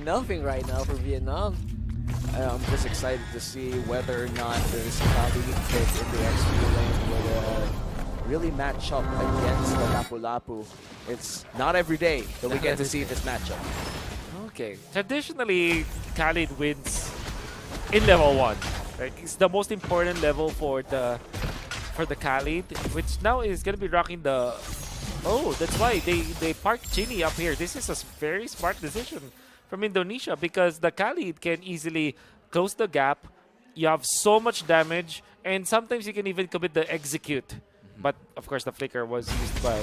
nothing right now for Vietnam. I'm just excited to see whether or not this Khalid pick in the XP lane would really match up against the Lapu-Lapu. It's not every day that we get to see this matchup. Okay. Traditionally, Khalid wins in level 1. Like, it's the most important level for the Khalid, which now is gonna be rocking the. Oh, that's why they parked Chini up here. This is a very smart decision from Indonesia because the Khalid can easily close the gap. You have so much damage, and sometimes you can even commit the execute. But of course, the flicker was used by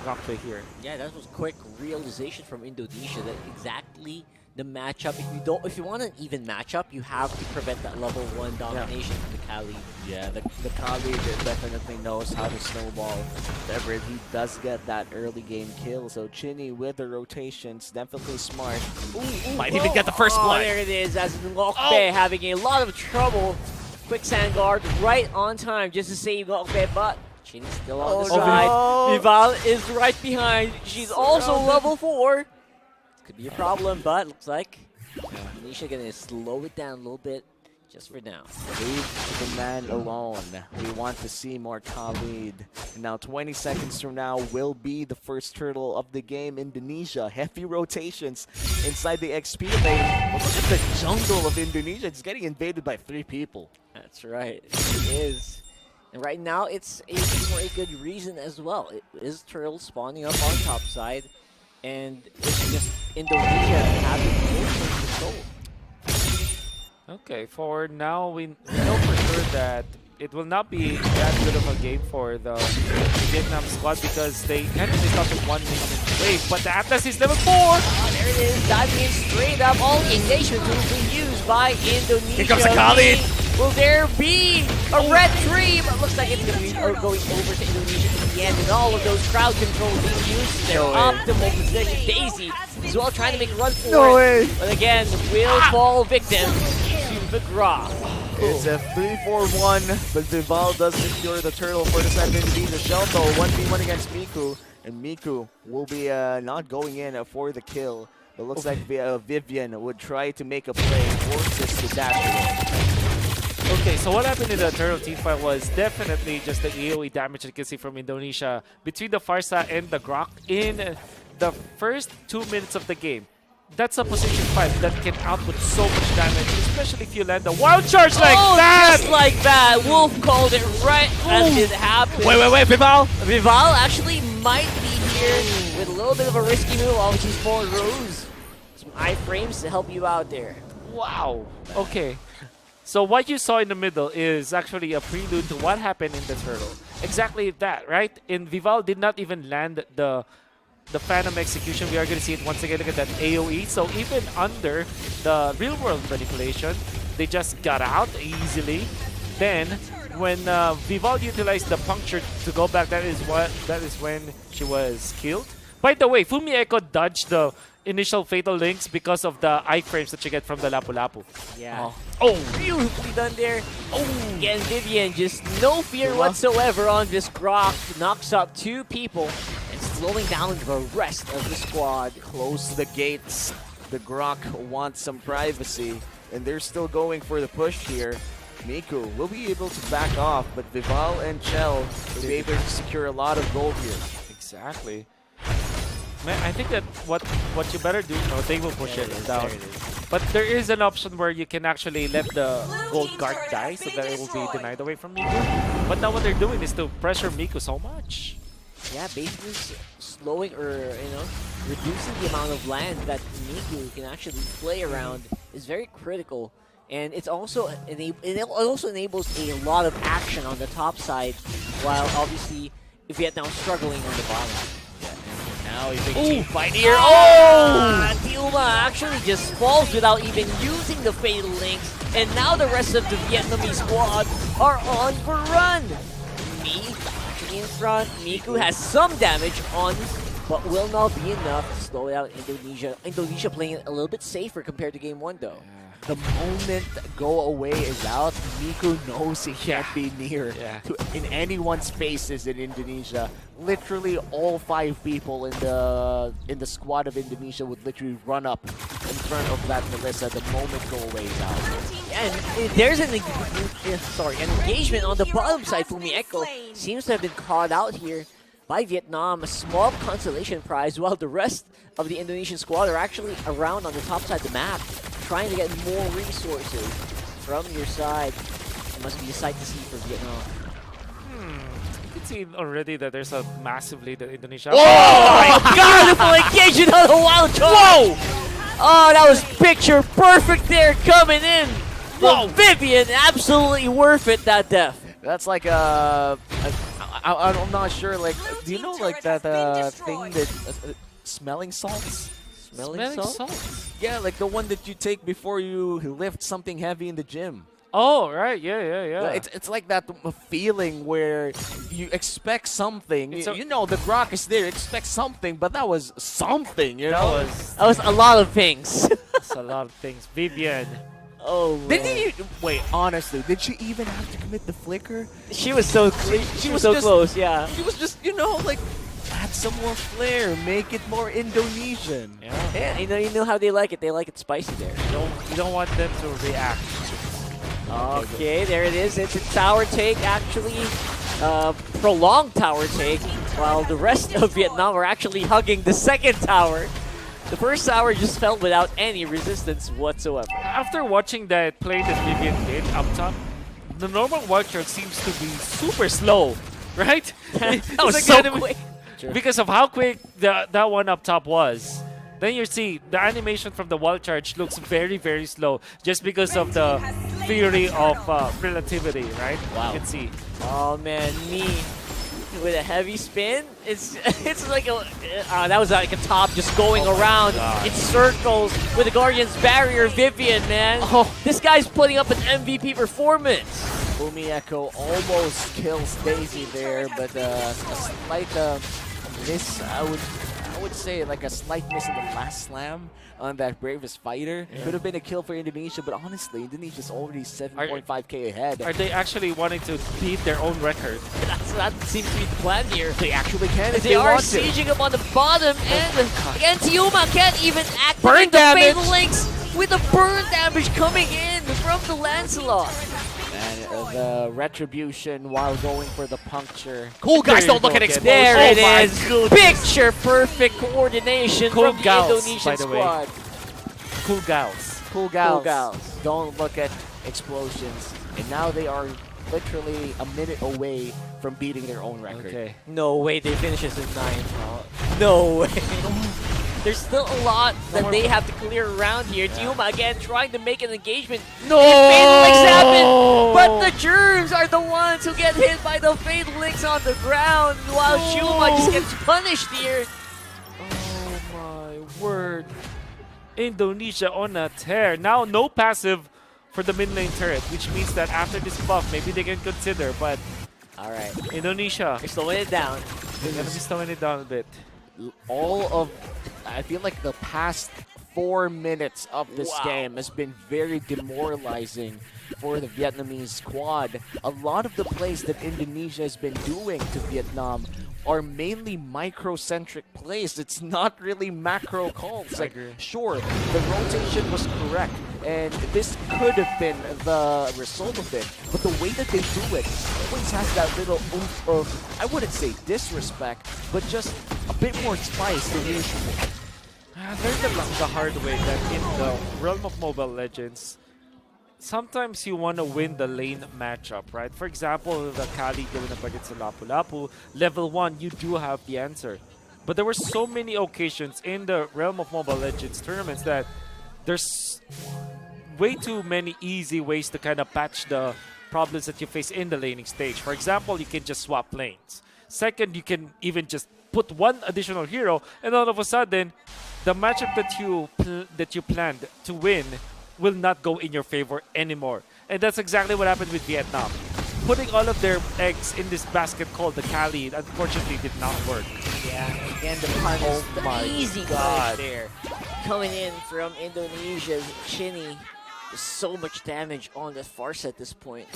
Rockplay here. Yeah, that was quick realization from Indonesia that exactly the matchup. If you want an even matchup, you have to prevent that level 1 domination from the Khalid. Yeah, the Khalid definitely knows how to snowball whenever he does get that early game kill. So Chini with the rotations, definitely smart. Might even get the first blood. There it is, as Ngokbe having a lot of trouble. Quicksand guard right on time just to save Ngokbe, but Chini's still on the side. No. Vival is right behind. She's also level 4. Could be a problem, but looks like Indonesia gonna slow it down a little bit just for now. Leave the man alone. We want to see more Khalid. And now 20 seconds from now will be the first turtle of the game. Indonesia, heavy rotations inside the XP lane. Well, look at the jungle of Indonesia. It's getting invaded by 3 people. That's right, it is. And right now, it's for a good reason as well. It is turtle spawning up on top side, and it's just Indonesia having full control. Okay, for now, we know for sure that it will not be that good of a game for the Vietnam squad because they kind of start with 1 minute wave. But the Atlas is level 4! There it is, diving in straight up. All the engagement tools being used by Indonesia. Here comes the Khalid! Will there be a red dream? It looks like it's going to be going over to Indonesia in the end, and all of those crowd controls being used to their optimal position. Daisy as well trying to make a run for it. But again, will fall victim to the Grok. It's a 3-4-1, but Vival does secure the turtle for the second Indonesia shell though. 1v1 against Miku, and Miku will be not going in for the kill. It looks like Vivian would try to make a play, forces to dash away. Okay, so what happened in the turtle team fight was definitely just the AoE damage you can see from Indonesia between the Farsa and the Grok in the first 2 minutes of the game. That's a position fight that can output so much damage, especially if you land a wild charge like that! Just like that! Wolf called it right as it happened. Wait, Vival! Vival actually might be here with a little bit of a risky move. Obviously, he's pulling Rose. Some iframes to help you out there. Wow. Okay. So what you saw in the middle is actually a prelude to what happened in the turtle. Exactly that, right? And Vival did not even land the Phantom execution. We are going to see it once again. Look at that AoE. So even under the real-world manipulation, they just got out easily. Then, when Vival utilized the puncture to go back, that is when she was killed. By the way, Fumi Echo dodged the initial fatal links because of the iframes that you get from the Lapu-Lapu. Yeah. Oh, beautifully done there. Oh, again, Vivian, just no fear whatsoever on this Grok. Knocks up 2 people and slowing down the rest of the squad. Close the gates. The Grok wants some privacy, and they're still going for the push here. Miku will be able to back off, but Vival and Chell will be able to secure a lot of gold here. Exactly. Man, I think that what you better do, no, they will push it down. But there is an option where you can actually let the gold guard die so that it will be denied away from Miku. But now what they're doing is to pressure Miku so much. Yeah, basically slowing or, reducing the amount of land that Miku can actually play around is very critical. And it's also it also enables a lot of action on the top side, while obviously Vietnam struggling on the bottom. Now he's a team fight here. Oh! Dilma actually just falls without even using the fatal links. And now the rest of the Vietnamese squad are on the run. Me actually in front. Miku has some damage on but will not be enough to slow down Indonesia. Indonesia playing it a little bit safer compared to game 1, though. The moment go away is out, Miku knows he can't be near in anyone's faces in Indonesia. Literally all 5 people in the squad of Indonesia would literally run up in front of that Melissa the moment go away is out. And there's an engagement on the bottom side. Fumi Echo seems to have been caught out here by Vietnam. A small consolation prize, while the rest of the Indonesian squad are actually around on the top side of the map, trying to get more resources from your side. It must be a sight to see for Vietnam. You can see already that there's a massive lead in Indonesia. Oh my god, the full engagement on the wild card! Whoa! Oh, that was picture perfect there coming in. Whoa, Vivian, absolutely worth it, that death. That's like I'm not sure, like, do you know like that thing that smelling salts? Smelling salt? Yeah, like the one that you take before you lift something heavy in the gym. Oh, right. Yeah. It's like that feeling where you expect something. You know, the rock is there, expect something, but that was something, you know? That was a lot of things. That's a lot of things. Vivian. Oh, man. Wait, honestly, did she even have to commit the flicker? She was so she was so close, yeah. She was just, you know, like, add some more flair, make it more Indonesian. Yeah, you know how they like it. They like it spicy there. You don't want them to react. Okay, there it is. It's a tower take, actually. Prolonged tower take, while the rest of Vietnam are actually hugging the second tower. The first tower just fell without any resistance whatsoever. After watching that play that Vivian did up top, the normal watcher seems to be super slow, right? That was so quick. Because of how quick that one up top was. Then you see the animation from the wall charge looks very, very slow just because of the theory of relativity, right? Wow. You can see. Oh man, me with a heavy spin. It's like that was like a top just going around in circles with the Guardian's barrier. Vivian, man, this guy's putting up an MVP performance. Fumi Echo almost kills Daisy there, but a slight miss, I would say like a slight miss in the last slam on that Bravest Fighter. Could have been a kill for Indonesia, but honestly, Indonesia's already 7.5k ahead. Are they actually wanting to beat their own record? That seems to be the plan here. They actually can if They are want to. sieging up on the bottom, and again, Tiuma can't even activate Burn the damage. Fatal Links with the burn damage coming in from the Lancelot. And the retribution while going for the puncture. Cool guys, There don't you look go at again. explosion. There Oh it my is. goodness. Picture perfect coordination Cool from the gals, Indonesian by the way. squad. Cool gals. Cool gals. Cool gals. Don't look at explosions. And now they are literally a minute away from beating their own record. Okay. No way they finish this in 9. No way. There's still a lot that they have to clear around here. Tiuma again trying to make an engagement. No! Fatal Links happen, but the Germs are the ones who get hit by the Fatal Links on the ground, while Shuma just gets punished here. Oh my word. Indonesia on a tear. Now no passive for the mid lane turret, which means that after this buff, maybe they can consider, but All right, Indonesia, they're slowing it down. they're gonna be slowing it down a bit. I feel like the past 4 minutes of this game has been very demoralizing for the Vietnamese squad. A lot of the plays that Indonesia has been doing to Vietnam are mainly microcentric plays. It's not really macro calls. Like, agree. sure, the rotation was correct, and this could have been the result of it, but the way that they do it always has that little oomph of, I wouldn't say disrespect, but just a bit more spice than usual. I learned the hard way that in the realm of Mobile Legends, sometimes you want to win the lane matchup, right? For example, the Kali going up against the Lapu-Lapu, level 1, you do have the answer. But there were so many occasions in the realm of Mobile Legends tournaments that there's way too many easy ways to kind of patch the problems that you face in the laning stage. For example, you can just swap lanes. Second, you can even just put one additional hero, and all of a sudden, the matchup that you planned to win will not go in your favor anymore. And that's exactly what happened with Vietnam. putting all of their eggs in this basket called the Kali, unfortunately, did not work. Yeah, again, the punish, Oh my the easy God. punish there. Coming in from Indonesia's Chini. So much damage on the Farsa at this point.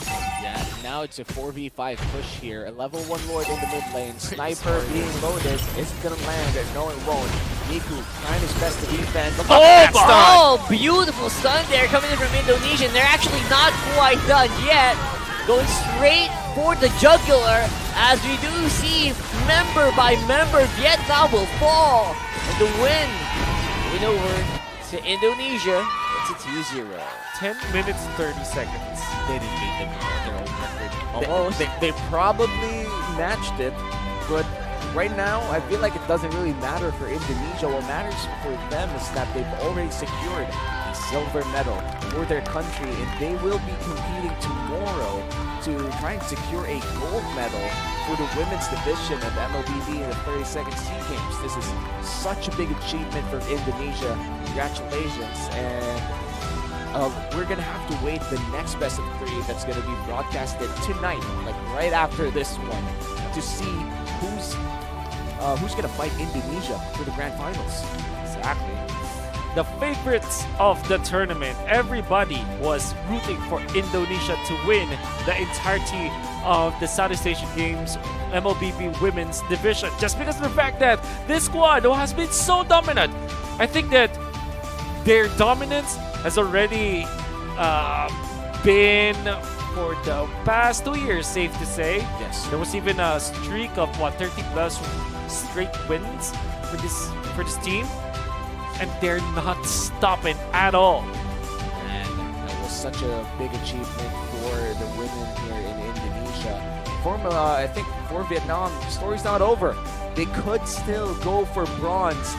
Yeah, now it's a 4v5 push here. A level 1 Lord in the mid lane. Sniper being loaded. Is it gonna land? No, it won't. Niku trying his best to defend. Look at that stun! Oh, beautiful stun there coming in from Indonesia. And they're actually not quite done yet. Going straight for the jugular as we do see member by member Vietnam will fall. And the win over to Indonesia. It's a 2-0. 10 minutes, 30 seconds. They didn't beat them their own record. Almost. They probably matched it, but right now I feel like it doesn't really matter for Indonesia. What matters for them is that they've already secured a silver medal for their country, and they will be competing tomorrow to try and secure a gold medal for the women's division of MLBB in the 32nd SEA Games. This is such a big achievement for Indonesia. Congratulations, and we're gonna have to wait the next best of 3 that's gonna be broadcasted tonight, like right after this one, to see who's gonna fight Indonesia for the grand finals. Exactly. The favorites of the tournament. Everybody was rooting for Indonesia to win the entirety of the Southeast Asian Games MLBB Women's Division, just because of the fact that this squad has been so dominant. I think that their dominance has already been for the past 2 years, safe to say. Yes. There was even a streak of 30 plus straight wins for this team, and they're not stopping at all. And that was such a big achievement for the women here in Indonesia. I think for Vietnam, the story's not over. They could still go for bronze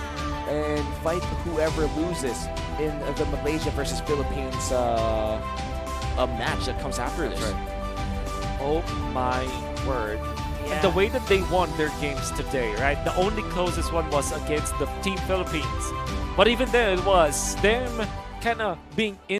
and fight whoever loses in the Malaysia versus Philippines a match that comes after this. Oh my word. Yeah. And the way that they won their games today, right? The only closest one was against the Team Philippines. But even then, it was them kind of being